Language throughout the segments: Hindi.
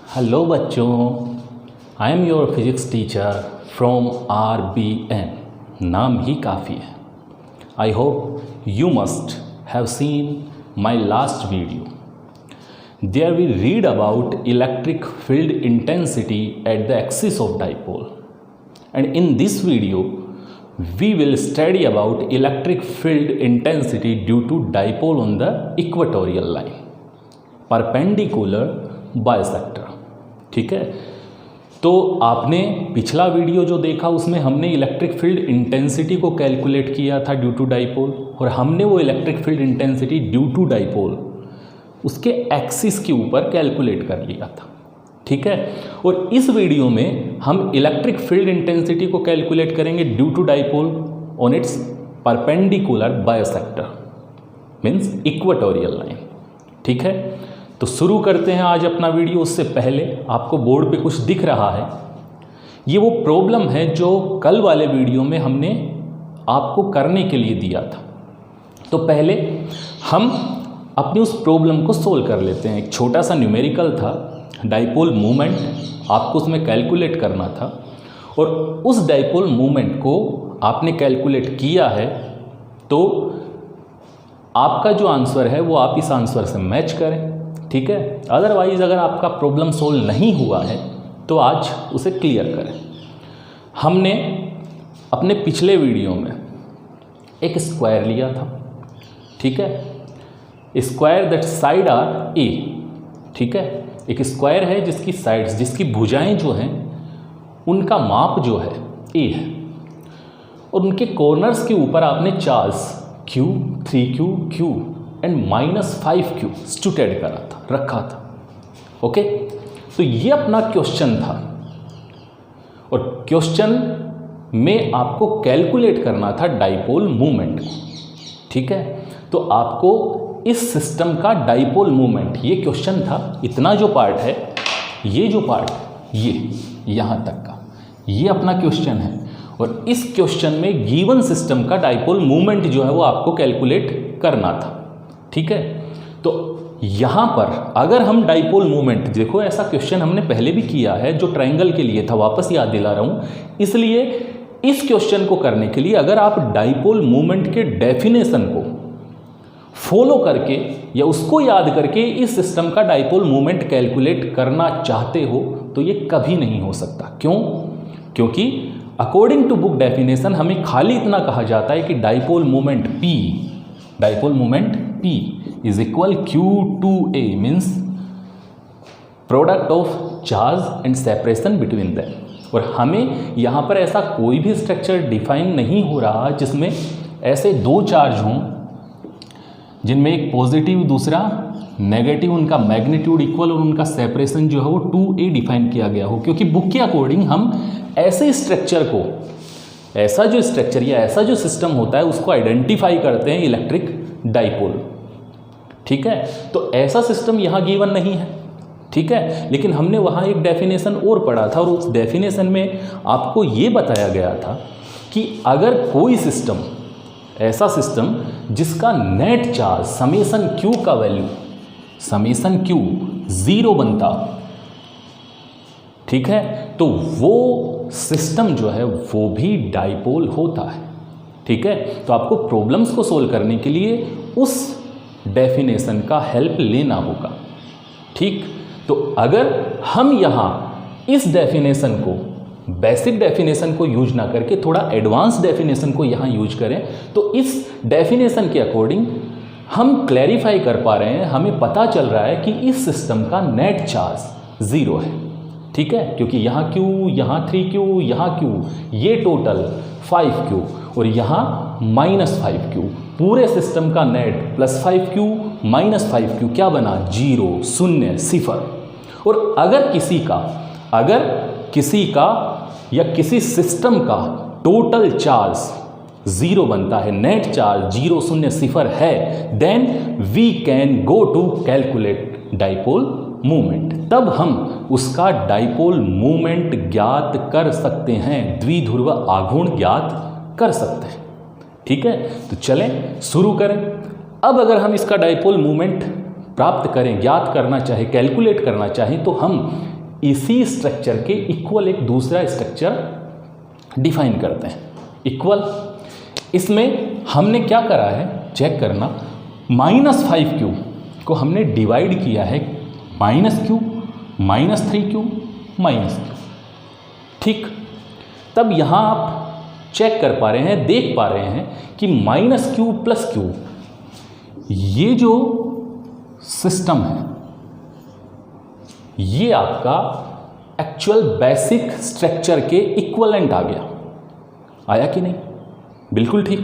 हेलो बच्चों, I am your physics teacher from RBN। नाम ही काफ़ी है। I hope you must have seen my last video. There we read about electric field intensity at the axis of dipole, and in this video we will study about electric field intensity due to dipole on the equatorial line perpendicular bisector। ठीक है, तो आपने पिछला वीडियो जो देखा उसमें हमने इलेक्ट्रिक फील्ड इंटेंसिटी को कैलकुलेट किया था ड्यू टू डाइपोल, और हमने वो electric field intensity due to dipole उसके एक्सिस के ऊपर कैलकुलेट कर लिया था। ठीक है, और इस वीडियो में हम इलेक्ट्रिक फील्ड इंटेंसिटी को कैलकुलेट करेंगे due to dipole on its perpendicular bisector means equatorial line. ठीक है, तो शुरू करते हैं आज अपना वीडियो। उससे पहले आपको बोर्ड पे कुछ दिख रहा है, ये वो प्रॉब्लम है जो कल वाले वीडियो में हमने आपको करने के लिए दिया था। तो पहले हम अपनी उस प्रॉब्लम को सोल्व कर लेते हैं। एक छोटा सा न्यूमेरिकल था, डाइपोल मूवमेंट आपको उसमें कैलकुलेट करना था, और उस डाइपोल मूवमेंट को आपने कैलकुलेट किया है तो आपका जो आंसर है वो आप इस आंसर से मैच करें। ठीक है, अदरवाइज़ अगर आपका प्रॉब्लम सोल्व नहीं हुआ है तो आज उसे क्लियर करें। हमने अपने पिछले वीडियो में एक स्क्वायर लिया था। ठीक है, square that side R A. ठीक है, एक स्क्वायर है जिसकी साइड्स, जिसकी भुजाएं जो हैं उनका माप जो है ए है, और उनके कॉर्नर्स के ऊपर आपने charge Q, 3Q, Q and -5Q स्टूटेड करा था, रखा था। ओके, तो ये अपना क्वेश्चन था, और क्वेश्चन में आपको कैलकुलेट करना था डाइपोल मूवमेंट को। ठीक है, तो आपको इस सिस्टम का डाइपोल मूवमेंट, ये क्वेश्चन था। इतना जो पार्ट है, ये जो पार्ट, ये यहाँ तक का, ये अपना क्वेश्चन है, और इस क्वेश्चन में गिवन सिस्टम का डाइपोल मूवमेंट जो है वो आपको कैलकुलेट करना था। ठीक है, तो यहाँ पर अगर हम डाइपोल मूवमेंट, देखो ऐसा क्वेश्चन हमने पहले भी किया है जो ट्रायंगल के लिए था, वापस याद दिला रहा हूँ। इसलिए इस क्वेश्चन को करने के लिए अगर आप डाइपोल मूवमेंट के डेफिनेशन को फॉलो करके या उसको याद करके इस सिस्टम का डाइपोल मूवमेंट कैलकुलेट करना चाहते हो तो ये कभी नहीं हो सकता। क्यों? क्योंकि अकॉर्डिंग टू बुक डेफिनेशन हमें खाली इतना कहा जाता है कि dipole movement P is equal Q2A means product of charge and separation between them. और हमें यहाँ पर ऐसा कोई भी स्ट्रक्चर डिफाइन नहीं हो रहा जिसमें ऐसे दो चार्ज हों जिनमें एक पॉजिटिव दूसरा नेगेटिव, उनका मैग्नीट्यूड इक्वल और उनका सेपरेशन जो है वो 2A डिफाइन किया गया हो। क्योंकि बुक के अकॉर्डिंग हम ऐसे स्ट्रक्चर को, ऐसा जो स्ट्रक्चर या ऐसा जो सिस्टम होता है उसको आइडेंटिफाई करते हैं इलेक्ट्रिक डाइपोल। ठीक है, तो ऐसा सिस्टम यहाँ गिवन नहीं है। ठीक है, लेकिन हमने वहाँ एक डेफिनेशन और पढ़ा था, और उस डेफिनेशन में आपको ये बताया गया था कि अगर कोई सिस्टम, ऐसा सिस्टम जिसका नेट चार्ज समेशन Q का वैल्यू, समेशन Q 0 बनता, ठीक है, तो वो सिस्टम जो है वो भी डाइपोल होता है। ठीक है, तो आपको प्रॉब्लम्स को सोल्व करने के लिए उस डेफिनेशन का हेल्प लेना होगा। ठीक, तो अगर हम यहाँ इस डेफिनेशन को, बेसिक डेफिनेशन को यूज ना करके थोड़ा एडवांस डेफिनेशन को यहाँ यूज करें तो इस डेफिनेशन के अकॉर्डिंग हम क्लैरिफाई कर पा रहे हैं, हमें पता चल रहा है कि इस सिस्टम का नेट चार्ज 0 है। ठीक है, क्योंकि यहाँ Q, यहाँ 3Q, यहाँ Q, ये टोटल 5Q और यहाँ -5Q, पूरे सिस्टम का नेट +5Q -5Q क्या बना? 0, 0, 0। और अगर किसी का या किसी सिस्टम का टोटल चार्ज 0 बनता है, नेट चार्ज 0, 0, 0 है, then we can go to calculate dipole movement. तब हम उसका डाइपोल मूवमेंट ज्ञात कर सकते हैं, द्विध्रुव आघूर्ण ज्ञात कर सकते हैं। ठीक है, तो चलें शुरू करें। अब अगर हम इसका डाइपोल मूवमेंट प्राप्त करें, ज्ञात करना चाहे, कैलकुलेट करना चाहें, तो हम इसी स्ट्रक्चर के इक्वल एक दूसरा स्ट्रक्चर डिफाइन करते हैं। इक्वल, इसमें हमने क्या करा है चेक करना, -5q को हमने डिवाइड किया है -q, -3q, -q। ठीक, तब यहाँ आप चेक कर पा रहे हैं, देख पा रहे हैं कि -q + q ये जो सिस्टम है ये आपका एक्चुअल बेसिक स्ट्रक्चर के इक्वलेंट आ गया। आया कि नहीं? बिल्कुल ठीक।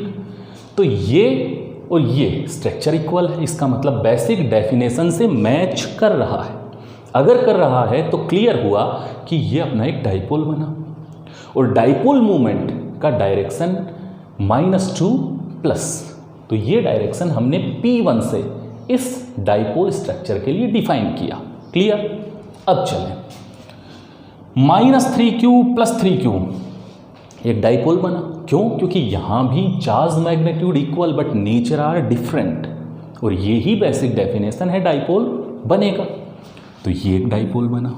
तो ये और ये स्ट्रक्चर इक्वल है, इसका मतलब बेसिक डेफिनेशन से मैच कर रहा है। अगर कर रहा है तो क्लियर हुआ कि ये अपना एक डाइपोल बना, और डाइपोल मूवमेंट का डायरेक्शन -2+। तो ये डायरेक्शन हमने P1 से इस डाइपोल स्ट्रक्चर के लिए डिफाइन किया। क्लियर? अब चलें, -3q + 3q एक डाइपोल बना। क्यों? क्योंकि यहां भी charge magnitude equal but nature are different, और ये ही बेसिक डेफिनेशन है डाइपोल बनेगा। तो ये एक डाइपोल बना।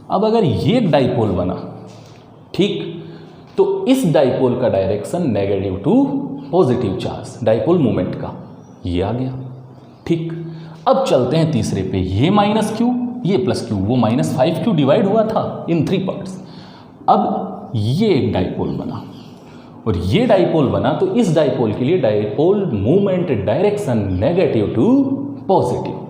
अब अगर ये एक डाइपोल बना, ठीक, तो इस डाइपोल का direction negative to positive charge, dipole moment का ये आ गया। ठीक, अब चलते हैं तीसरे पे, ये -q, ये +q, वो -5q डिवाइड हुआ था इन 3 पार्ट्स। अब ये एक डाइपोल बना, और ये डाइपोल बना, तो इस डाइपोल के लिए dipole movement direction negative to positive,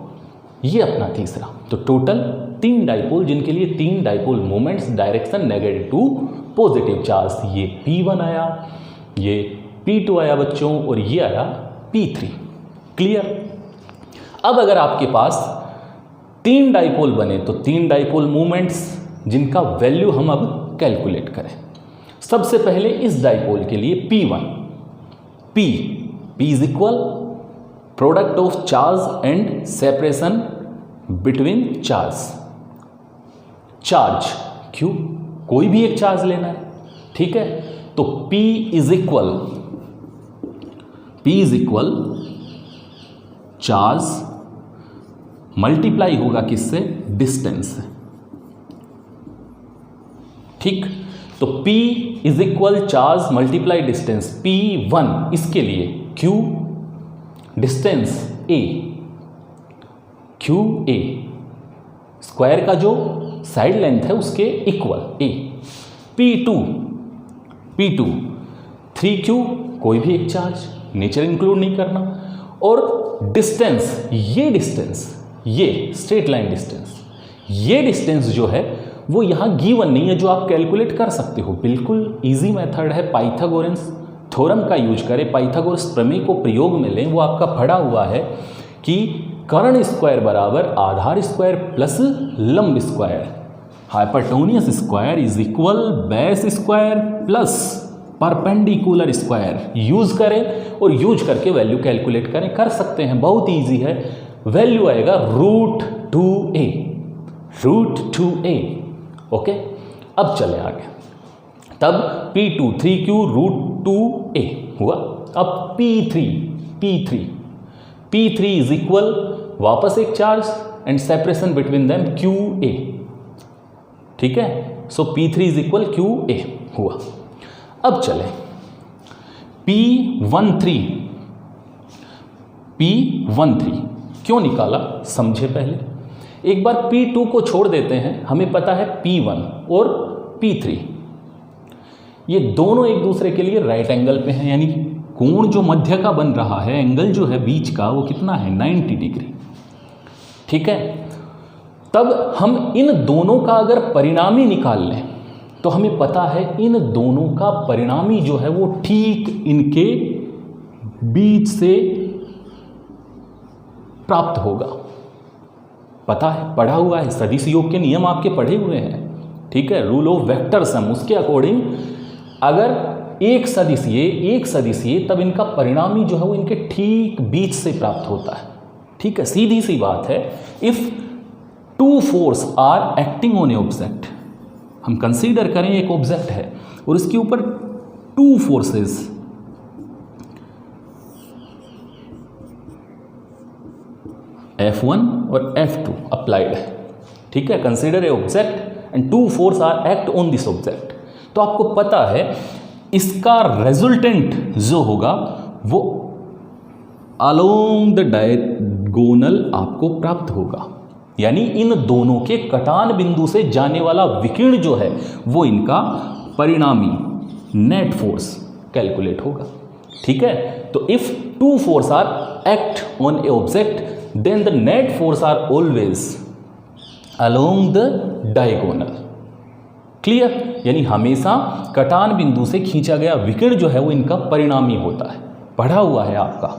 ये अपना तीसरा। तो टोटल 3 डाइपोल, जिनके लिए 3 dipole movements direction negative to positive charge. ये P1 आया, ये P2 आया बच्चों, और ये आया P3। क्लियर? अब अगर आपके पास 3 डाइपोल बने तो 3 डाइपोल मूवमेंट्स जिनका वैल्यू हम अब कैलकुलेट करें। सबसे पहले इस डाइपोल के लिए P1, P is equal product of charge and separation between charge Q, कोई भी एक चार्ज लेना है। ठीक है, तो P is equal charge multiply होगा किससे? डिस्टेंस से। ठीक, तो P is equal charge multiply distance, P1 इसके लिए Q distance A, QA square का जो साइड लेंथ है उसके इक्वल A। P2 3Q, कोई भी एक चार्ज, नेचर इंक्लूड नहीं करना, और डिस्टेंस, ये स्ट्रेट लाइन डिस्टेंस, ये डिस्टेंस जो है वो यहाँ गिवन नहीं है, जो आप कैलकुलेट कर सकते हो। बिल्कुल इजी मेथड है, पाइथागोरस थ्योरम का यूज करें, पाइथागोरस प्रमेय को प्रयोग में लें। वो आपका पढ़ा हुआ है कि कर्ण स्क्वायर बराबर आधार स्क्वायर प्लस लंब square, hypotenuse square is equal base square plus perpendicular square. Use करें और यूज करके वैल्यू कैलकुलेट करें, कर सकते हैं, बहुत इजी है। वैल्यू आएगा √2a। ओके, अब चले आगे। तब P2 3Q √2a हुआ। अब P3 इज इक्वल वापस एक charge and separation between them QA। ठीक है, सो P3 इज इक्वल QA हुआ। अब चले P13 क्यों निकाला समझे पहले। एक बार P2 को छोड़ देते हैं, हमें पता है P1 और P3 ये दोनों एक दूसरे के लिए राइट एंगल पे हैं, यानी कोण जो मध्य का बन रहा है, एंगल जो है बीच का, वो कितना है? 90 डिग्री। ठीक है, तब हम इन दोनों का अगर परिणामी निकाल लें तो हमें पता है इन दोनों का परिणामी जो है वो ठीक इनके बीच से प्राप्त होगा। पता है, पढ़ा हुआ है, सदिश योग के नियम आपके पढ़े हुए हैं। ठीक है, रूल ऑफ वेक्टर सम, उसके अकॉर्डिंग अगर एक सदिश ये तब इनका परिणामी जो है वो इनके ठीक बीच से प्राप्त होता है। ठीक है, सीधी सी बात है। If 2 force are acting on a object, हम कंसीडर करें एक ऑब्जेक्ट है और इसके ऊपर 2 फोर्सेस F1 और F2 अप्लाइड है, ठीक है। Consider a object and 2 force are act on this object. तो आपको पता है इसका रेजल्टेंट जो होगा वो अलोंग द डायगोनल आपको प्राप्त होगा, यानी इन दोनों के कटान बिंदु से जाने वाला विकिरण जो है वो इनका परिणामी नेट फोर्स कैलकुलेट होगा, ठीक है। तो if 2 force are act on a object then the net force are always along the diagonal. Clear, यानी हमेशा कटान बिंदु से खींचा गया विकिरण जो है वो इनका परिणामी होता है। पढ़ा हुआ है आपका,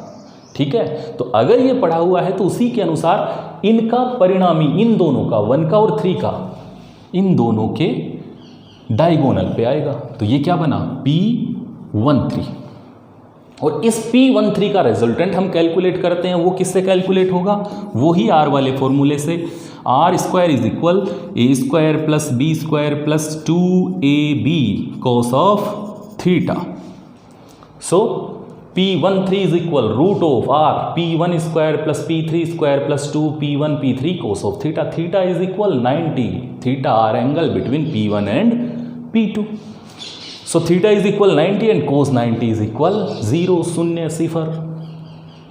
ठीक है। तो अगर ये पढ़ा हुआ है तो उसी के अनुसार इनका परिणामी, इन दोनों का 1 का और 3 का, इन दोनों के डायगोनल पे आएगा। तो ये क्या बना P13, और इस P13 का रिजल्टेंट हम कैलकुलेट करते हैं, वो किससे कैलकुलेट होगा, वो ही R वाले फॉर्मूले से। R square is equal A square plus B square plus 2AB cos of theta. So P13 is equal root of R P1 square plus P3 square plus 2 P1 P3 cos of theta. Theta is equal 90, theta are angle between P1 and P2। So theta is equal 90 and cos 90 is equal 0, 0, 0।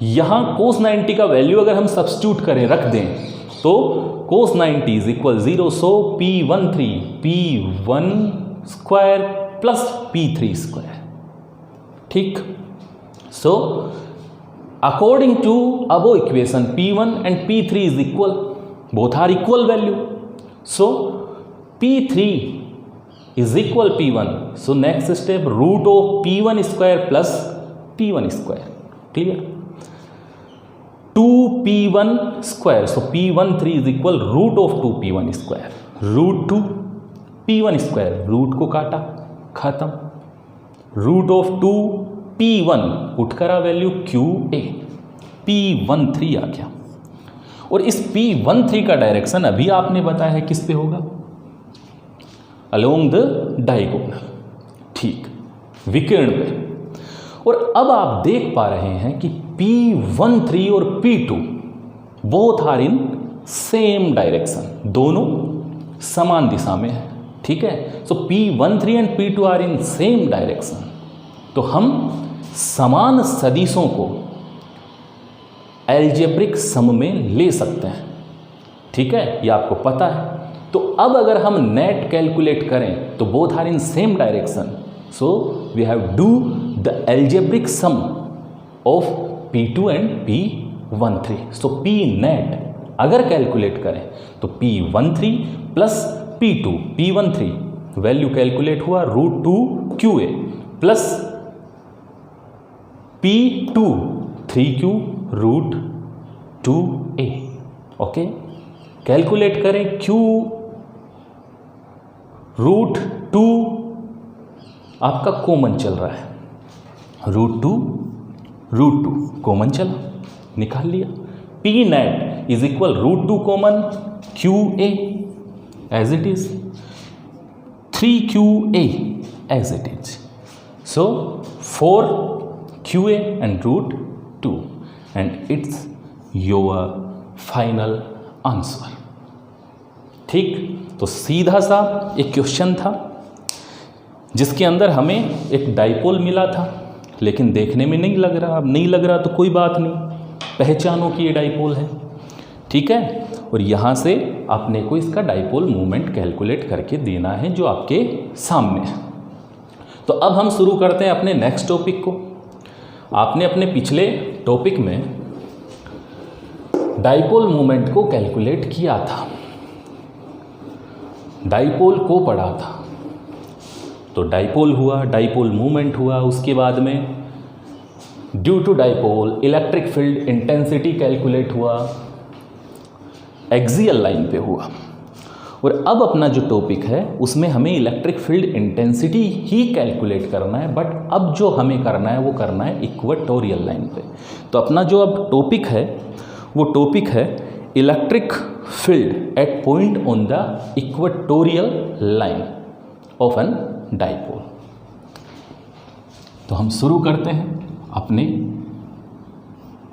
यहाँ cos 90 का वैल्यू अगर हम सब्स्टिट्यूट करें, रख दें, तो cos 90 is equal 0। So P13 P1 square plus P3 square, ठीक। So according to above equation P1 and P3 is equal, both are equal value. So P3 is equal P1। So next step root of P1 square plus P1 square, clear. 2P1 square, so P13 is equal root of 2P1 square, root 2 P1 square, root को काटा, खत्म। रूट ऑफ 2P1 पुट करा वैल्यू QA, P13 आ गया। और इस P13 का डायरेक्शन अभी आपने बताया है किस पे होगा, अलोंग द डायगोनल, ठीक, विकिरण पे। और अब आप देख पा रहे हैं कि P13 और P2 both are in same direction, दोनों समान दिशा में है, ठीक है। So P13 and P2 are in same direction. तो हम समान सदिशों को अलजेब्रिक सम में ले सकते हैं, ठीक है, ये आपको पता है। तो अब अगर हम नेट कैलकुलेट करें तो both are in same direction, so we have do the algebraic sum of P2 and P13। So P net अगर कैलकुलेट करें तो P13 plus P2, P13 value calculate हुआ root 2 QA plus P2 3Q root 2A, okay. Calculate करें Q रूट 2 आपका कॉमन चल रहा है, रूट 2 कॉमन चला, निकाल लिया। P net is equal root 2 common QA as it is, 3QA as it is. So 4QA and root 2 and it's your final answer, ठीक। तो सीधा सा एक क्वेश्चन था जिसके अंदर हमें एक डाइपोल मिला था, लेकिन देखने में नहीं लग रहा। अब नहीं लग रहा तो कोई बात नहीं, पहचानो कि ये डाइपोल है, ठीक है। और यहाँ से आपने को इसका डाइपोल मोमेंट कैलकुलेट करके देना है जो आपके सामने है। तो अब हम शुरू करते हैं अपने नेक्स्ट टॉपिक को। आपने अपने पिछले टॉपिक में डाइपोल मोमेंट को कैलकुलेट किया था, डाइपोल को पढ़ा था। तो डाइपोल हुआ, डाइपोल मोमेंट हुआ, उसके बाद में due to dipole electric field intensity calculate हुआ, एक्सियल लाइन पे हुआ। और अब अपना जो टॉपिक है उसमें हमें इलेक्ट्रिक फील्ड इंटेंसिटी ही कैलकुलेट करना है, बट अब जो हमें करना है वो करना है इक्वेटोरियल लाइन पे। तो अपना जो अब टॉपिक है वो टॉपिक है electric field at point on the equatorial line of an dipole. तो हम शुरू करते हैं अपने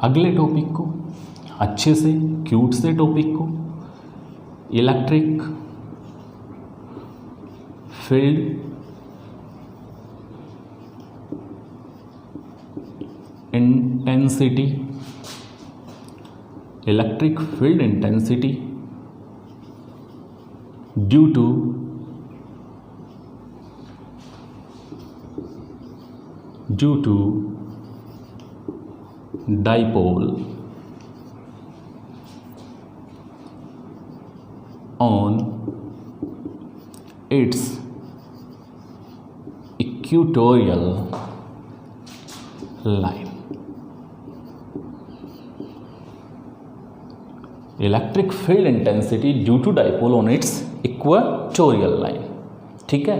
अगले टॉपिक को। अच्छे से क्यूट से टॉपिक को, electric field intensity, electric field intensity due to dipole on its equatorial line. Electric field intensity due to dipole on its equatorial line. ठीक है,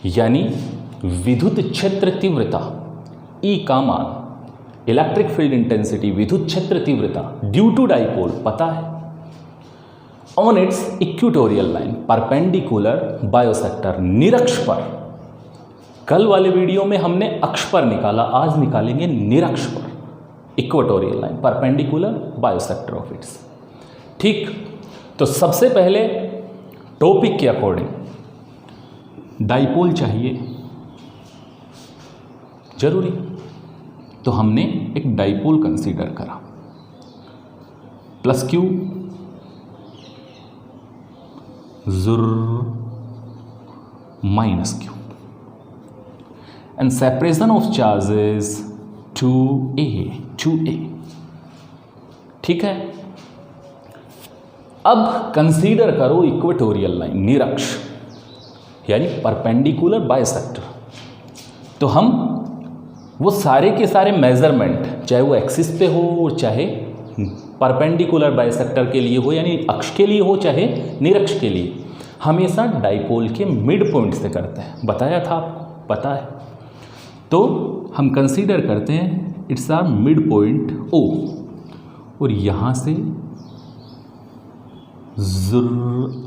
यानी विद्युत क्षेत्र तीव्रता E का मान, इलेक्ट्रिक फील्ड इंटेंसिटी विद्युत क्षेत्र तीव्रता ड्यू टू डाइपोल पता है, on its equatorial line perpendicular bisector निरक्ष पर। कल वाले वीडियो में हमने अक्ष पर निकाला, आज निकालेंगे निरक्ष पर, equatorial line perpendicular bisector of its. ठीक, तो सबसे पहले टॉपिक के अकॉर्डिंग डाइपोल चाहिए जरूरी, तो हमने एक डाइपोल कंसीडर करा, plus Q minus Q and separation of charges 2a। ठीक है, अब कंसीडर करो इक्वेटोरियल लाइन निरक्ष यानी परपेंडिकुलर बायसेक्टर। तो हम वो सारे के सारे मेजरमेंट, चाहे वो एक्सिस पे हो और चाहे परपेंडिकुलर बायसेक्टर के लिए हो यानी अक्ष के लिए हो चाहे निरक्ष के लिए, हमेशा डाइपोल के मिड पॉइंट से करते हैं, बताया था आपको, पता है। तो हम कंसीडर करते हैं its are mid point O और यहाँ से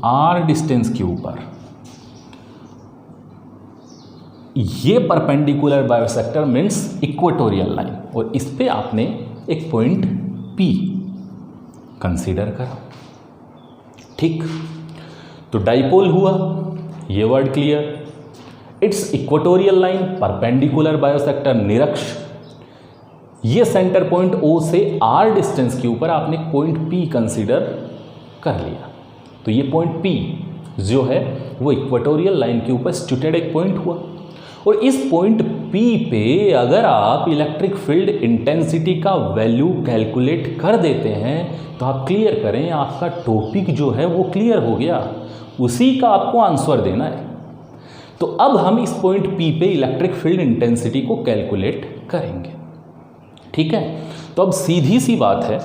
r डिस्टेंस के ऊपर ये perpendicular bisector means equatorial line, और इस पे आपने एक पॉइंट P कंसीडर करा। ठीक, तो डाइपोल हुआ, ये word clear, its equatorial line perpendicular bisector निरक्ष, ये सेंटर पॉइंट O से r डिस्टेंस के ऊपर आपने पॉइंट P कंसीडर कर लिया। तो ये पॉइंट P जो है वो इक्वेटोरियल लाइन के ऊपर सिचुएटेड एक पॉइंट हुआ, और इस पॉइंट P पे अगर आप इलेक्ट्रिक फील्ड इंटेंसिटी का वैल्यू कैलकुलेट कर देते हैं तो आप क्लियर करें, आपका टॉपिक जो है वो क्लियर हो गया, उसी का आपको आंसर देना है। तो अब हम इस पॉइंट P पे इलेक्ट्रिक फील्ड इंटेंसिटी को कैलकुलेट करेंगे। ठीक है, तो अब सीधी सी बात है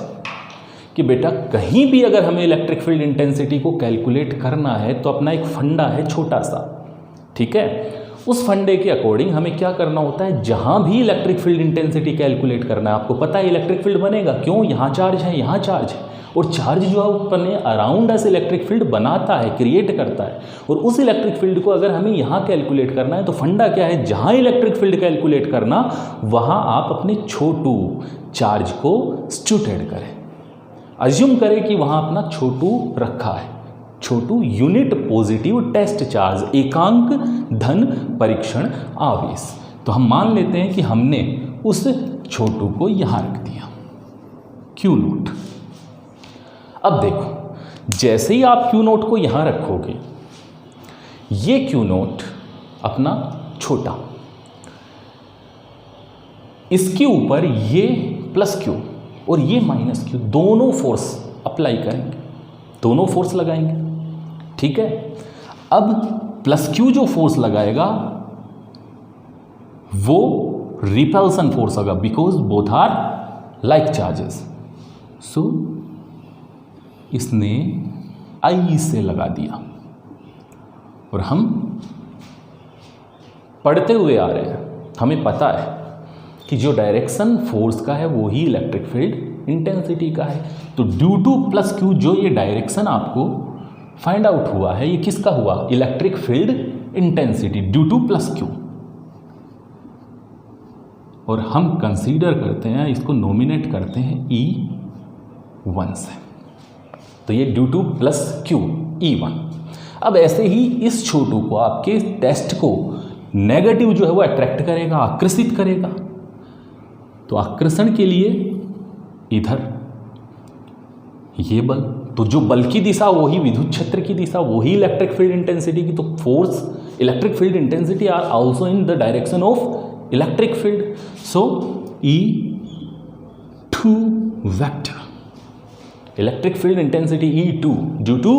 कि बेटा कहीं भी अगर हमें इलेक्ट्रिक फील्ड इंटेंसिटी को कैलकुलेट करना है तो अपना एक फंडा है छोटा सा। ठीक है, उस फंडे के अकॉर्डिंग हमें क्या करना होता है, जहां भी इलेक्ट्रिक फील्ड इंटेंसिटी कैलकुलेट करना है, आपको पता है इलेक्ट्रिक फील्ड बनेगा क्यों, यहाँ चार्ज है, यहाँ चार्ज है, और चार्ज जो है अपने अराउंड अस इलेक्ट्रिक फील्ड बनाता है, क्रिएट करता है, और उस इलेक्ट्रिक फील्ड को अगर हमें यहाँ कैलकुलेट करना है तो फंडा क्या है, जहाँ इलेक्ट्रिक फील्ड कैलकुलेट करना वहाँ आप अपने छोटू चार्ज को सब्स्टिट्यूट करें। अज्यूम करें कि वहाँ अपना छोटू रखा है, छोटू यूनिट पॉजिटिव टेस्ट चार्ज, एकांक धन परीक्षण आवेश। तो हम मान लेते हैं कि हमने उस छोटू को यहाँ रख दिया, क्यू नोट। अब देखो, जैसे ही आप क्यू नोट को यहाँ रखोगे, ये क्यू नोट अपना छोटा, इसके ऊपर ये प्लस क्यू और ये माइनस क्यू, दोनों फोर्स अप्लाई करेंगे, दोनों फोर्स लगाएंगे। ठीक है, अब प्लस क्यू जो फोर्स लगाएगा वो रिपल्सन फोर्स होगा, because both are like charges. So इसने आई से लगा दिया, और हम पढ़ते हुए आ रहे हैं, हमें पता है कि जो डायरेक्शन फोर्स का है वो ही इलेक्ट्रिक फील्ड इंटेंसिटी का है। तो ड्यू टू प्लस क्यू जो ये डायरेक्शन आपको फाइंड आउट हुआ है, ये किसका हुआ, electric field intensity due to plus Q. और हम कंसीडर करते हैं, इसको नोमिनेट करते हैं ई 1 से। तो ये due to plus Q E1। अब ऐसे ही इस छोटू को आपके टेस्ट को नेगेटिव जो है वो अट्रैक्ट करेगा, आकर्षित करेगा। तो आकर्षण के लिए इधर ये बल, तो जो बल की दिशा वही विद्युत क्षेत्र की दिशा, वही इलेक्ट्रिक फील्ड इंटेंसिटी की। तो force, electric field intensity are also in the direction of electric field. So E2 vector, electric field intensity E2 due to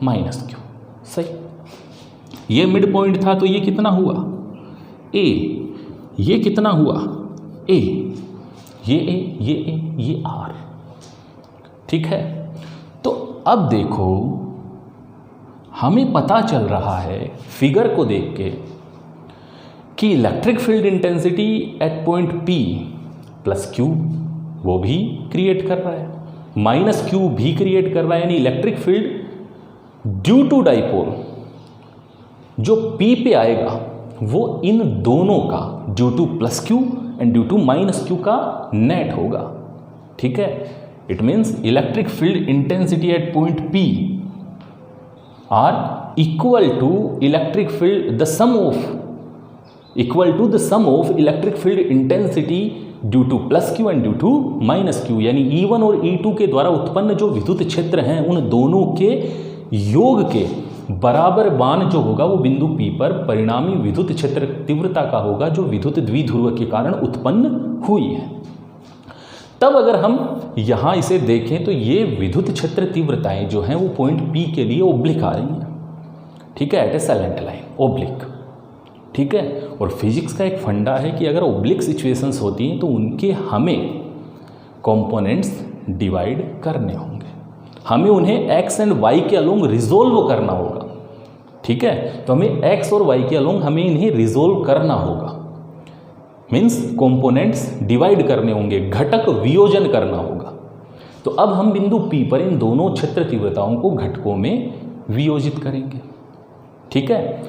minus Q. सही, ये मिड पॉइंट था तो ये कितना हुआ A, ये कितना हुआ A, ये A, ये A, ये R। ठीक है, तो अब देखो हमें पता चल रहा है फिगर को देख के कि electric field intensity at point P plus Q वो भी क्रिएट कर रहा है, माइनस Q भी क्रिएट कर रहा है। यानी electric field due to dipole जो P पे आएगा वो इन दोनों का due to plus Q and due to minus Q का नेट होगा। ठीक है, it means electric field intensity at point P are equal to electric field the sum of electric field intensity due to plus Q and due to minus Q। यानी E1 और E2 के द्वारा उत्पन्न जो विद्युत क्षेत्र हैं उन दोनों के योग के बराबर मान जो होगा वो बिंदु P पर परिणामी विद्युत क्षेत्र तीव्रता का होगा जो विद्युत द्विध्रुव के कारण उत्पन्न हुई है। तब अगर हम यहाँ इसे देखें तो ये विद्युत क्षेत्र तीव्रताएं जो हैं वो पॉइंट P के लिए ओब्लिक आ रही हैं। ठीक है, एट ए साइलेंट लाइन ओब्लिक। ठीक है, और फिजिक्स का एक फंडा है कि अगर ओब्लिक सिचुएशंस होती हैं तो उनके हमें कंपोनेंट्स डिवाइड करने होंगे, हमें उन्हें x एंड y के अलोंग रिजोल्व करना होगा। ठीक है, तो हमें x और y के अलोंग हमें इन्हें रिजोल्व करना होगा, मीन्स कंपोनेंट्स डिवाइड करने होंगे, घटक वियोजन करना होगा। तो अब हम बिंदु P पर इन दोनों क्षेत्र तीव्रताओं को घटकों में वियोजित करेंगे। ठीक है,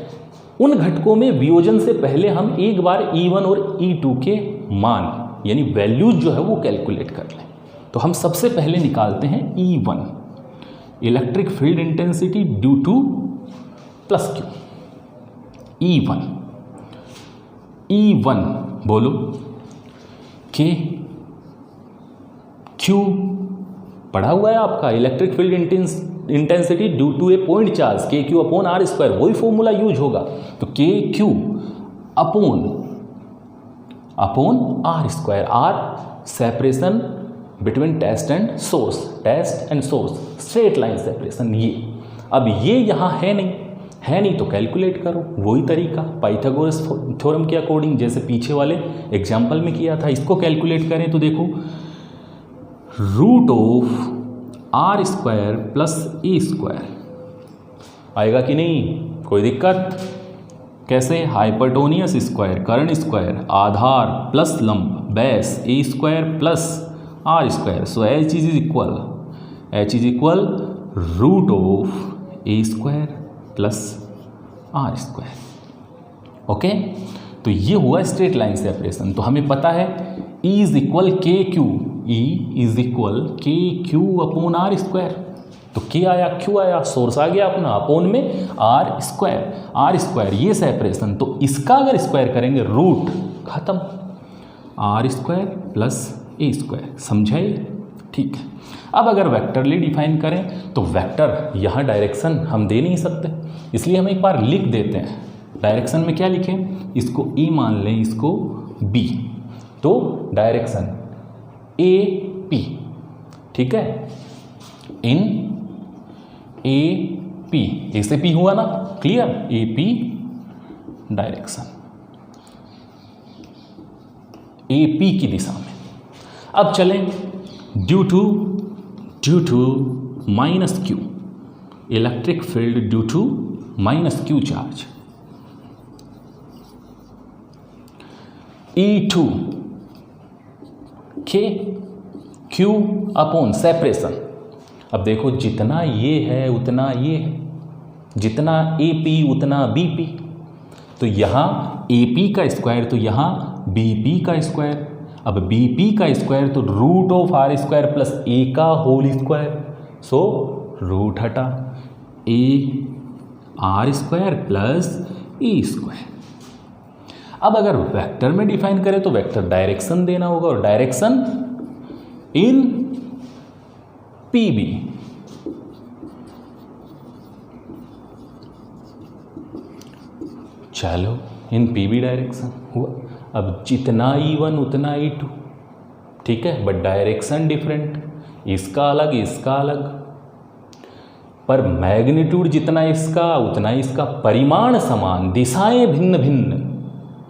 उन घटकों में वियोजन से पहले हम एक बार E1 और E2 के मान यानी वैल्यूज जो है वो कैलकुलेट कर लें। तो हम सबसे पहले निकालते हैं E1, electric field intensity due to plus Q। E1 बोलो K Q पढ़ा हुआ है आपका, electric field intensity due to a point charge K Q upon R square, वही फॉर्मूला यूज होगा। तो K Q upon R square, R separation between test and source, straight line separation. ये अब ये यहाँ है नहीं तो कैलकुलेट करो, वही तरीका पाइथागोरस थ्योरम के अकॉर्डिंग जैसे पीछे वाले एग्जाम्पल में किया था। इसको कैलकुलेट करें तो देखो root of R square plus A square आएगा कि नहीं, कोई दिक्कत? कैसे? हाइपरटोनियस स्क्वायर, कर्ण स्क्वायर, आधार प्लस लंब, base A square plus R square. So H is equal root of A square plus R square. Okay, तो ये हुआ स्ट्रेट लाइन सेपरेशन। तो हमें पता है E इज इक्वल के क्यू, E इज इक्वल के क्यू अपॉन आर स्क्वायर। तो के आया, क्यू आया, सोर्स आ गया अपना, अपॉन में आर स्क्वायर ये सेपरेशन। तो इसका अगर स्क्वायर करेंगे रूट खत्म, R square plus A square. समझाइए? ठीक है। अब अगर वेक्टरली डिफाइन करें तो वेक्टर यहाँ डायरेक्शन हम दे नहीं सकते, इसलिए हम एक बार लिख देते हैं। डायरेक्शन में क्या लिखें? इसको E मान लें, इसको B। तो डायरेक्शन AP, ठीक है, इन AP, ए से P हुआ ना, क्लियर? AP डायरेक्शन, AP की दिशा में। अब चलें due to minus Q, electric field due to minus Q charge, E2 K Q upon separation. अब देखो जितना ये है उतना ये है, जितना AP उतना BP। तो यहाँ AP का स्क्वायर तो यहाँ BP का स्क्वायर। अब बी पी का स्क्वायर तो root of R square plus A का होल स्क्वायर, सो रूट हटा A R square plus E square. अब अगर वेक्टर में डिफाइन करें तो वेक्टर डायरेक्शन देना होगा, और डायरेक्शन इन पी बी, चलो इन पी बी डायरेक्शन हुआ। अब जितना E1 उतना E2, ठीक है, बट डायरेक्शन डिफरेंट, इसका अलग इसका अलग, पर मैग्नीट्यूड जितना इसका उतना इसका, परिमाण समान, दिशाएं भिन्न भिन्न,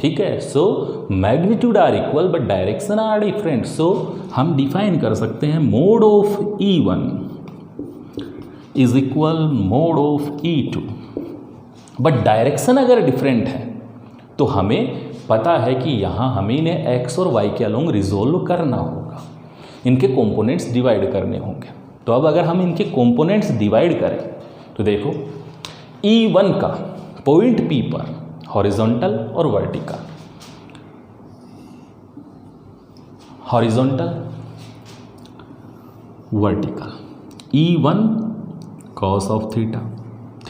ठीक है। So magnitude are equal but direction are different. So हम डिफाइन कर सकते हैं mod of E1 is equal mod of E2, but direction अगर डिफरेंट है तो हमें पता है कि यहाँ हमें इन्हें एक्स और वाई के अलोंग रिजोल्व करना होगा, इनके कंपोनेंट्स डिवाइड करने होंगे। तो अब अगर हम इनके कंपोनेंट्स डिवाइड करें तो देखो E1 का पॉइंट P पर हॉरिजॉन्टल और vertical, horizontal vertical, E1 cos of theta,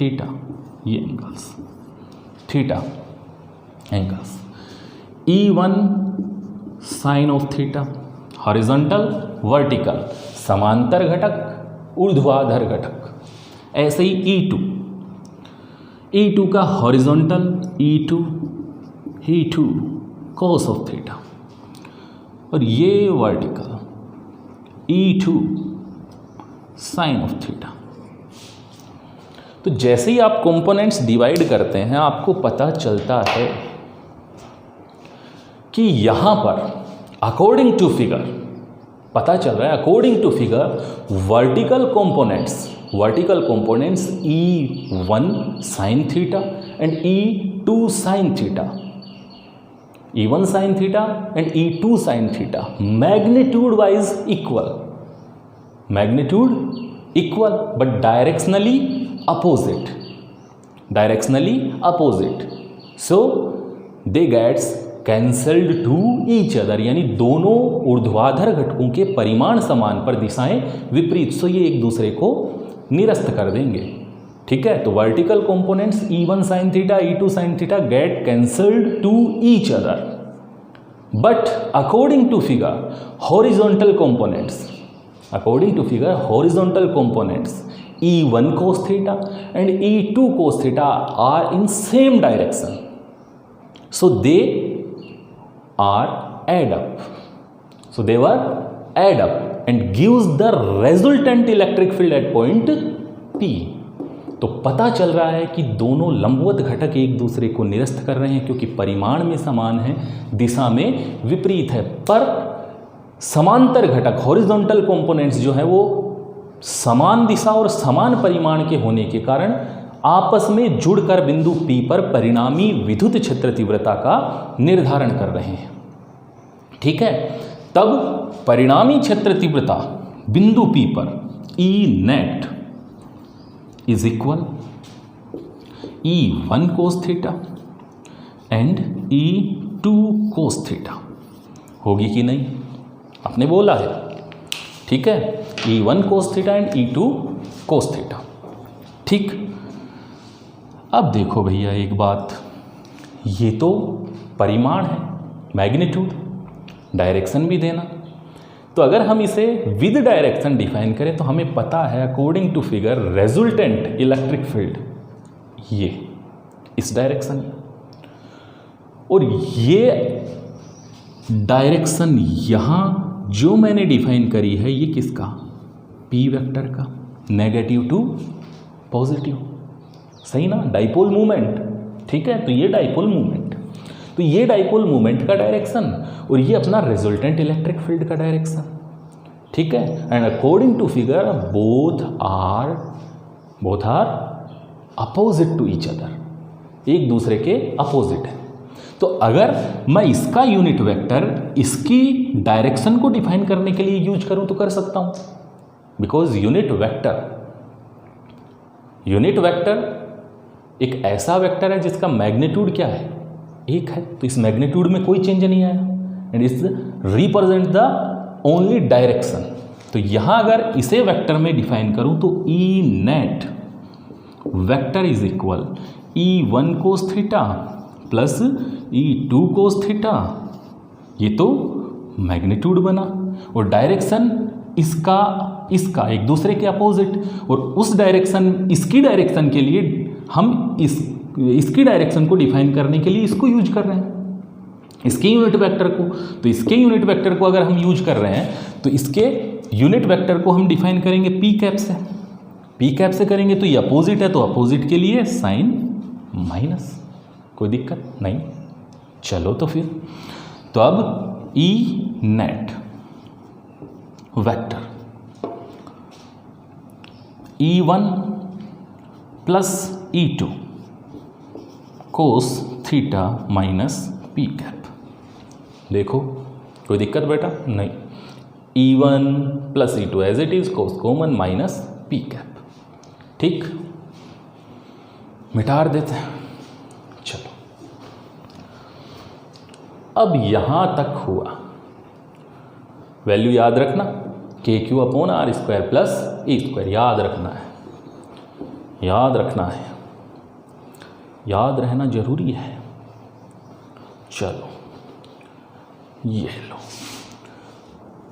theta ये angles, theta angles, E1 sine of theta, horizontal vertical, समांतर घटक ऊर्ध्वाधर घटक। ऐसे ही E2 का horizontal E2 cos of theta, और ये vertical E2 sign of theta. तो जैसे ही आप कंपोनेंट्स डिवाइड करते हैं आपको पता चलता है कि यहाँ पर अकॉर्डिंग टू फिगर पता चल रहा है, according to figure vertical components E1 sine theta and E2 sine theta, E1 sine theta and E2 sine theta magnitude wise equal but directionally opposite, so they gets cancelled to each other, यानी दोनों ऊर्ध्वाधर घटकों के परिमाण समान पर दिशाएं विपरीत, सो ये एक दूसरे को निरस्त कर देंगे, ठीक है। तो vertical components E1 sine theta E2 sine theta get cancelled to each other, but according to figure horizontal components E1 cos theta and E2 cos theta are in same direction, so they were add up and gives the resultant electric field at point P। तो पता चल रहा है कि दोनों लंबवत घटक एक दूसरे को निरस्त कर रहे हैं क्योंकि परिमाण में समान है, दिशा में विपरीत है, पर समांतर घटक हॉरिजॉन्टल कंपोनेंट्स जो है वो समान दिशा और समान परिमाण के होने के कारण आपस में जुड़कर बिंदु P पर परिणामी विद्युत क्षेत्र तीव्रता का निर्धारण कर रहे हैं, ठीक है। तब परिणामी क्षेत्र तीव्रता बिंदु P पर E net is equal E1 cos theta and E2 cos theta होगी कि नहीं, आपने बोला है, ठीक है। E1 cos theta and E2 cos theta, ठीक। अब देखो भैया एक बात, ये तो परिमाण है, मैग्नीट्यूड, डायरेक्शन भी देना, तो अगर हम इसे विद डायरेक्शन डिफाइन करें तो हमें पता है according to figure resultant electric field ये इस डायरेक्शन, और ये डायरेक्शन यहाँ जो मैंने डिफाइन करी है ये किसका, P वेक्टर का, नेगेटिव टू पॉजिटिव, सही ना, डाइपोल मूवमेंट, ठीक है। तो ये डाइपोल मूवमेंट का डायरेक्शन और ये अपना रिजल्टेंट इलेक्ट्रिक फील्ड का डायरेक्शन, ठीक है। And according to figure both are opposite to each other, एक दूसरे के अपोजिट है। तो अगर मैं इसका यूनिट वेक्टर इसकी डायरेक्शन को डिफाइन करने के लिए यूज करूं तो कर सकता हूं, बिकॉज यूनिट वेक्टर एक ऐसा वेक्टर है जिसका मैग्नीट्यूड क्या है, एक है, तो इस मैग्नीट्यूड में कोई चेंज नहीं आया, एंड इस रिप्रेजेंट द ओनली डायरेक्शन। तो यहां अगर इसे वेक्टर में डिफाइन करूं तो E net vector is equal E1 cos theta plus E2 cos theta, ये तो मैग्नीट्यूड बना, और डायरेक्शन इसका एक दूसरे के अपोजिट, और उस डायरेक्शन इसकी डायरेक्शन के लिए हम इसकी डायरेक्शन को डिफाइन करने के लिए इसको यूज कर रहे हैं, इसके यूनिट वेक्टर को। तो इसके यूनिट वेक्टर को अगर हम यूज कर रहे हैं तो इसके यूनिट वेक्टर को हम डिफाइन करेंगे पी कैप से। पी कैप से करेंगे तो ये अपोजिट है, तो अपोजिट के लिए साइन माइनस, कोई दिक्कत नहीं। चलो तो फिर, तो अब E net vector E1 plus E2 cos theta minus P cap. देखो कोई दिक्कत बेटा नहीं, E1 plus E2 as it is cos common minus P cap. ठीक, मिटा देते हैं। चलो, अब यहां तक हुआ, वैल्यू याद रखना KQ upon R square plus E square, याद रखना है, याद रखना है, याद रहना जरूरी है। चलो ये लो,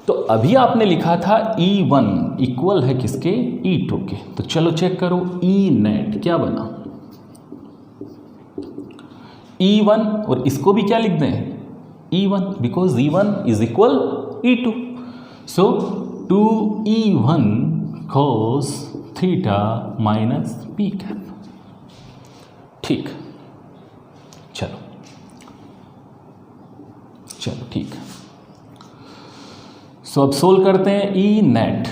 तो अभी आपने लिखा था E1 इक्वल है किसके, E2 के। तो चलो चेक करो E नेट क्या बना, E1 और इसको भी क्या लिख दें E1, because E1 is equal E2, so 2E1 cos theta minus P cap. ठीक, चलो ठीक है। सो अब सोल्व करते हैं E net,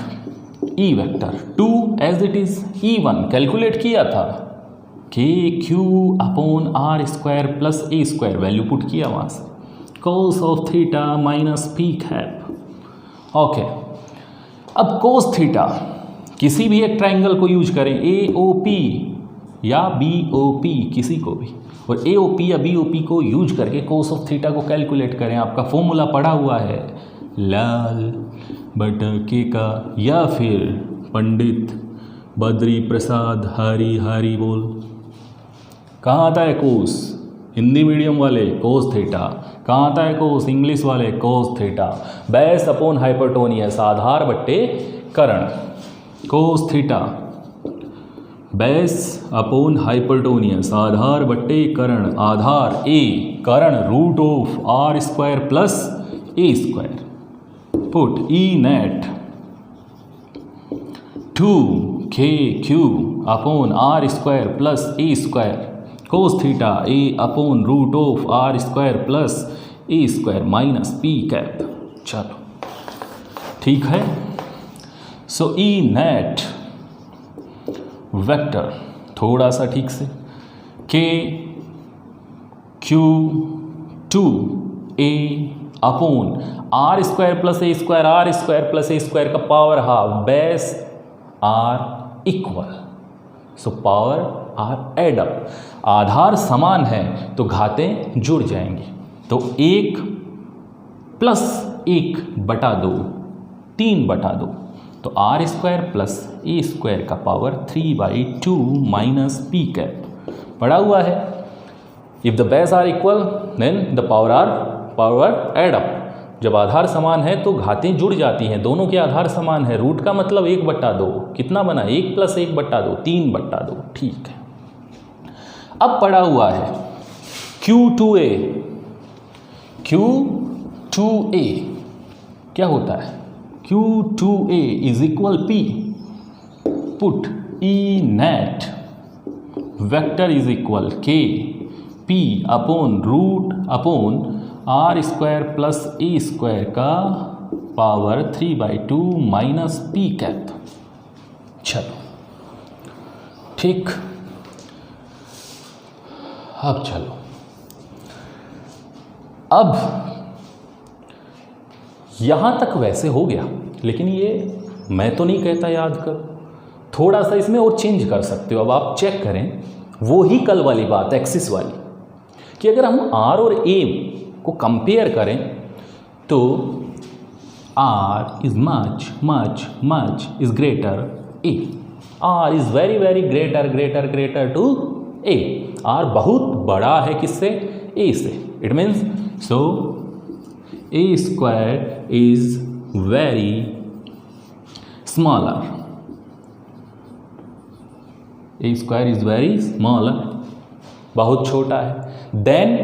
E vector 2 as it is E1 calculate किया था, KQ upon R square plus A square, value put किया वहां से, cos of theta minus P cap. Okay, अब cos थीटा किसी भी एक ट्राइंगल को यूज करें, AOP या BOP, किसी को भी, और AOP या BOP को यूज करके cos ऑफ थीटा को कैलकुलेट करें। आपका फॉर्मूला पड़ा हुआ है लाल बटके का, या फिर पंडित बद्री प्रसाद हरी हरी बोल। कहाँ आता है कोस, हिंदी मीडियम वाले कोस थीटा, कहाँ आता है कोस, इंग्लिश वाले cos theta, base upon hypotenuse, आधार बट्टे करण, cos theta base upon hypotenuse, आधार बट्टे करण, आधार ए, करण root of R square plus A square, put E net 2KQ upon R square plus A square, cos theta A upon root of R square plus A square minus P cap. चलो ठीक है। सो E नेट वेक्टर थोड़ा सा ठीक से, KQ2A upon R square plus A square, R square plus A square का power half, base R equal, so power R add up, आधार समान है तो घातें जुड़ जाएंगी, तो 1 प्लस 1 बटा 2 3 बटा 2, तो R square plus A square का पावर 3/2 माइनस पी कैप पड़ा हुआ है। If the base are equal then the power add up, जब आधार समान है तो घातें जुड़ जाती हैं, दोनों के आधार समान है, रूट का मतलब 1/2, कितना बना 1 प्लस 1/2 3/2। ठीक है, अब पड़ा हुआ है Q2A, Q2A क्या होता है, Q2A is equal P, put E net vector is equal K P upon root upon R square plus A square का पावर 3/2 माइनस पी कैप। चलो ठीक, अब चलो, अब यहां तक वैसे हो गया, लेकिन ये मैं तो नहीं कहता याद करो, थोड़ा सा इसमें और चेंज कर सकते हो। अब आप चेक करें वो ही कल वाली बात, एक्सिस वाली, कि अगर हम R और A को कंपेयर करें तो R is much is greater A. R is very greater to A. R बहुत बड़ा है किससे? A से. It means so A square is very smaller. A square is very smaller. बहुत छोटा है. Then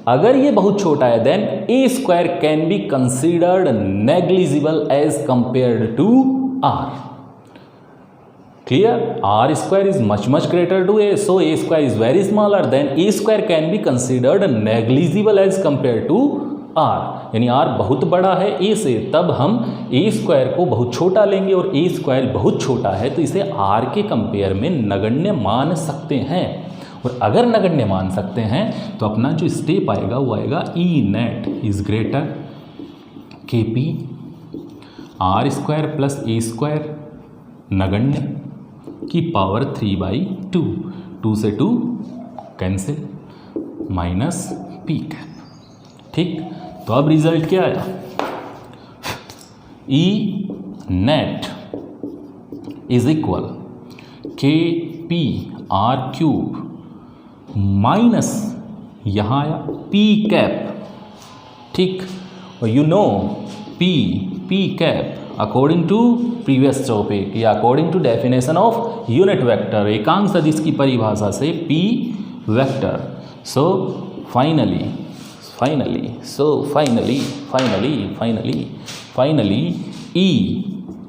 अगर ये बहुत छोटा है then A square can be considered negligible as compared to R. Clear? R square is much greater to A, so A square is very smaller. Then A square can be considered negligible as compared to R. यानी R बहुत बड़ा है A से, तब हम A स्क्वायर को बहुत छोटा लेंगे और A स्क्वायर बहुत छोटा है तो इसे R के कंपेयर में नगण्य मान सकते हैं. और अगर नगण्य मान सकते हैं तो अपना जो स्टेप आएगा वो आएगा E net is greater KP R square plus A square नगण्य की पावर 3/2. 2 से 2 कैंसिल माइनस P कैप. ठीक, तो अब रिजल्ट क्या आया? E net is equal KP R cube minus यहाँ आया P कैप. ठीक, और you know P cap according to previous topic या according to definition of unit vector, एकांक सदिश की परिभाषा से P vector. So finally E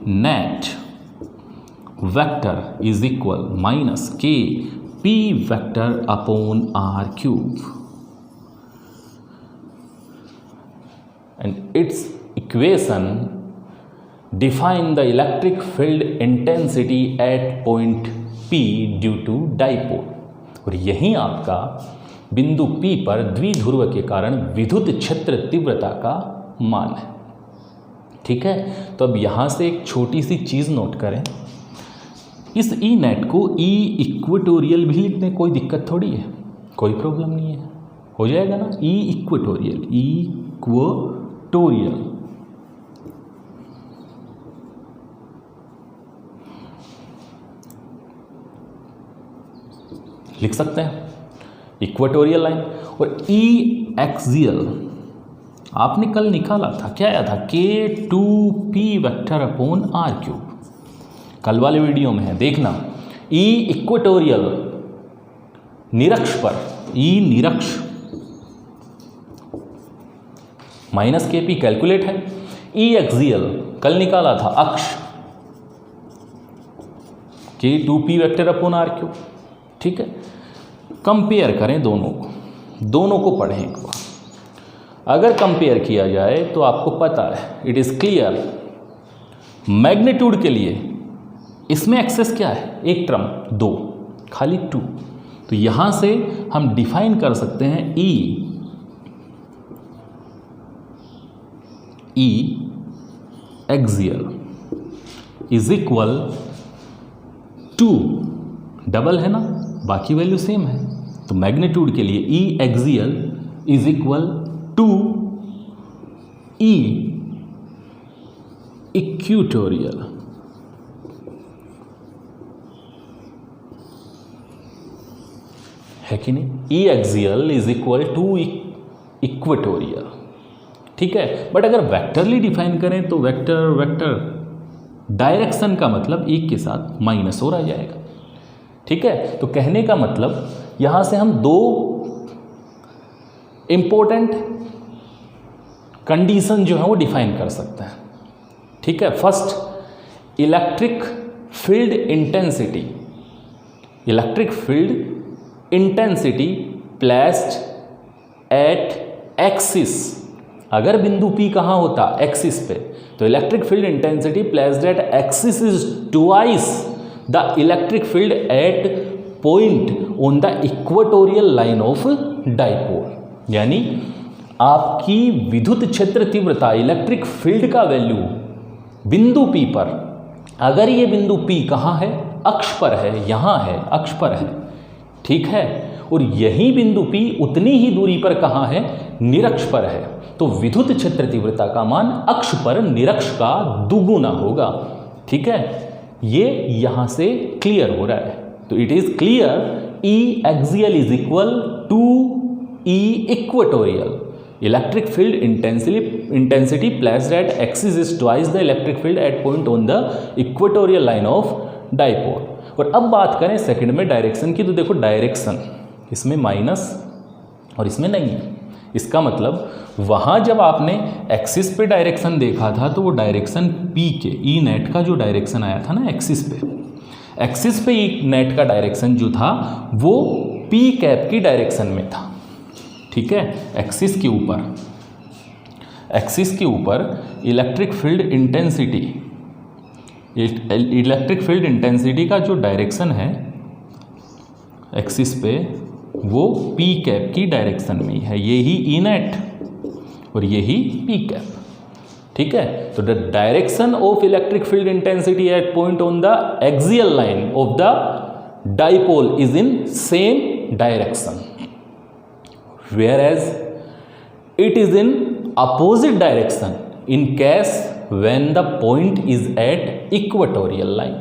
net vector is equal minus K P vector upon R cube and its equation define the electric field intensity at point P due to dipole. और यही आपका बिंदु P पर द्विध्रुव के कारण विद्युत क्षेत्र तीव्रता का मान है. ठीक है, तो अब यहाँ से एक छोटी सी चीज़ नोट करें. इस E नेट को E इक्वेटोरियल भी लिखने कोई दिक्कत थोड़ी है, कोई प्रॉब्लम नहीं है, हो जाएगा ना. E इक्वेटोरियल लिख सकते हैं, इक्वेटोरियल लाइन. और E एक्सियल आपने कल निकाला था, क्या आया था? K2P vector upon R cube. कल वाले वीडियो में है, देखना. E इक्वेटोरियल निरक्ष पर, E निरक्ष माइनस KP कैलकुलेट है. E एक्सियल कल निकाला था अक्ष, K2P vector upon R cube. ठीक है, कंपेयर करें दोनों को पढ़ें एक बार. अगर कंपेयर किया जाए तो आपको पता है, इट इज़ क्लियर. मैग्नीट्यूड के लिए इसमें एक्सेस क्या है? एक टर्म 2 खाली 2. तो यहाँ से हम डिफाइन कर सकते हैं E axial is equal to, double है ना, बाकी वैल्यू सेम है. तो मैग्नीट्यूड के लिए E axial is equal to E equatorial. है कि नहीं? E axial is equal to equatorial. ठीक है, बट अगर वेक्टरली डिफाइन करें तो वेक्टर डायरेक्शन का मतलब एक के साथ माइनस हो रह जाएगा. ठीक है, तो कहने का मतलब यहां से हम दो इंपॉर्टेंट कंडीशन जो है वो डिफाइन कर सकते हैं. ठीक है, first electric field intensity placed at axis. अगर बिंदु P कहाँ होता? एक्सिस पे. तो electric field intensity placed at axis is twice the electric field at point on the equatorial line of dipole. यानी आपकी विद्युत क्षेत्र तीव्रता, इलेक्ट्रिक फील्ड का वैल्यू बिंदु P पर, अगर ये बिंदु P कहाँ है? अक्ष पर है, यहाँ है, अक्ष पर है. ठीक है। और यही बिंदु P उतनी ही दूरी पर कहाँ है, निरक्ष पर है। तो विद्युत क्षेत्र तीव्रता का मान अक्ष पर निरक्ष का दुगुना होगा। ठीक है, ये यहां से क्लियर हो रहा है। तो it is clear E axial is equal to E equatorial. Electric field intensity placed at axis is twice the electric field at point on the equatorial line of dipole. और अब बात करें सेकंड में डायरेक्शन की, तो देखो डायरेक्शन इसमें माइनस और इसमें नहीं है। इसका मतलब वहाँ जब आपने एक्सिस पे डायरेक्शन देखा था तो वो डायरेक्शन P के ई नेट का जो डायरेक्शन आया था ना एक्सिस पे ई नेट का डायरेक्शन जो था वो P कैप की डायरेक्शन में था। ठीक है, एक्सिस के ऊपर इलेक्ट्रिक फील्ड इंटेंसिटी का जो डायरेक्शन है एक्सिस पे वो P कैप की डायरेक्शन में ही है, यही ई नेट और यही P कैप। ठीक है, तो the direction of electric field intensity at point on the axial line of the dipole is in same direction, whereas it is in opposite direction in case when the point is at equatorial line.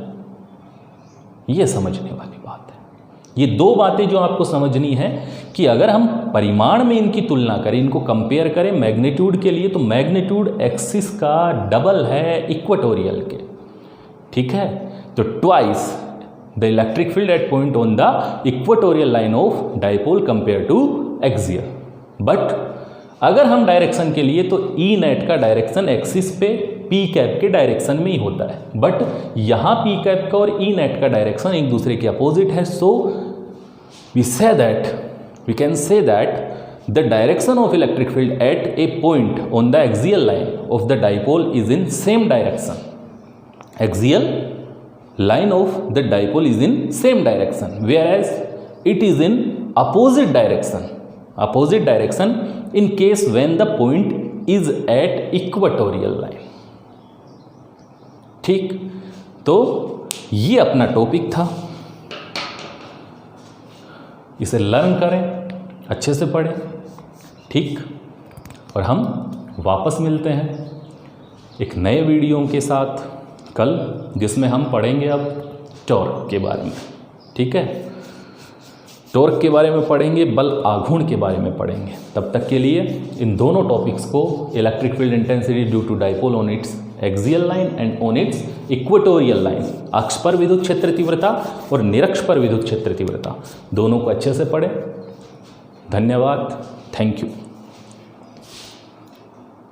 ये समझने वाली बात है। ये दो बातें जो आपको समझनी है कि अगर हम परिमाण में इनकी तुलना करें, इनको कंपेयर करें मैग्नीट्यूड के लिए, तो मैग्नीट्यूड एक्सिस का डबल है इक्वेटोरियल के। ठीक है, तो twice the electric field at point on the equatorial line of dipole compare to axial. But अगर हम डायरेक्शन के लिए, तो ई नेट का डायरेक्शन एक्सिस पे P कैप के डायरेक्शन में ही होता है, बट यहाँ P कैप का और ई नेट का डायरेक्शन एक दूसरे के अपोजिट है। सो we can say that the direction of electric field at a point on the axial line of the dipole is in same direction. Axial line of the dipole is in same direction, whereas it is in opposite direction in case when the point is at equatorial line. ठीक, तो ये अपना टॉपिक था, इसे लर्न करें, अच्छे से पढ़ें। ठीक, और हम वापस मिलते हैं एक नए वीडियो के साथ कल, जिसमें हम पढ़ेंगे अब टॉर्क के बारे में। ठीक है, टॉर्क के बारे में पढ़ेंगे, बल आघूर्ण के बारे में पढ़ेंगे। तब तक के लिए इन दोनों टॉपिक्स को, electric field intensity due to dipole on its axial line and on its equatorial line, अक्ष पर विद्युत क्षेत्र तीव्रता और निरक्ष पर विद्युत क्षेत्र तीव्रता, दोनों को अच्छे से पढ़ें। धन्यवाद, थैंक यू।